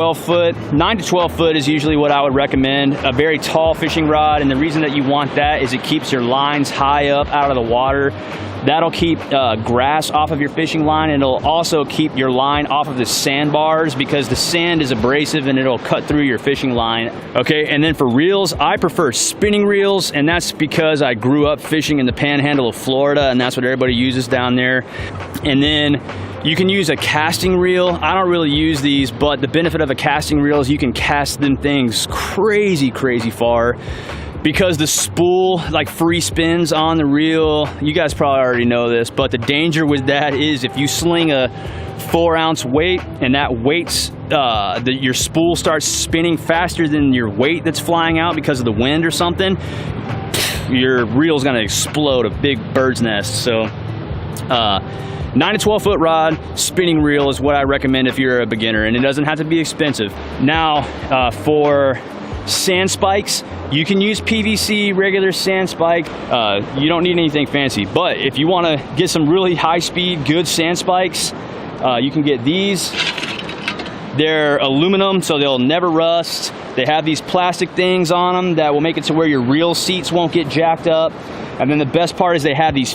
12 foot, 9 to 12 foot is usually what I would recommend. A very tall fishing rod, and the reason that you want that is it keeps your lines high up out of the water. That'll keep grass off of your fishing line, and it'll also keep your line off of the sandbars because the sand is abrasive and it'll cut through your fishing line. Okay, and then for reels, I prefer spinning reels, and that's because I grew up fishing in the panhandle of Florida, and that's what everybody uses down there. And then you can use a casting reel. I don't really use these, but the benefit of a casting reel is you can cast them things crazy far. Because the spool like free spins on the reel, you guys probably already know this, but the danger with that is if you sling a 4-ounce weight and that weight's your spool starts spinning faster than your weight that's flying out because of the wind or something, your reel's gonna explode a big bird's nest. So 9 to 12 foot rod, spinning reel is what I recommend if you're a beginner, and it doesn't have to be expensive. Now for sand spikes, you can use PVC regular sand spike. You don't need anything fancy, but if you want to get some really high speed good sand spikes, you can get these. They're aluminum, so they'll never rust. They have these plastic things on them that will make it to where your reel seats won't get jacked up. And then the best part is they have these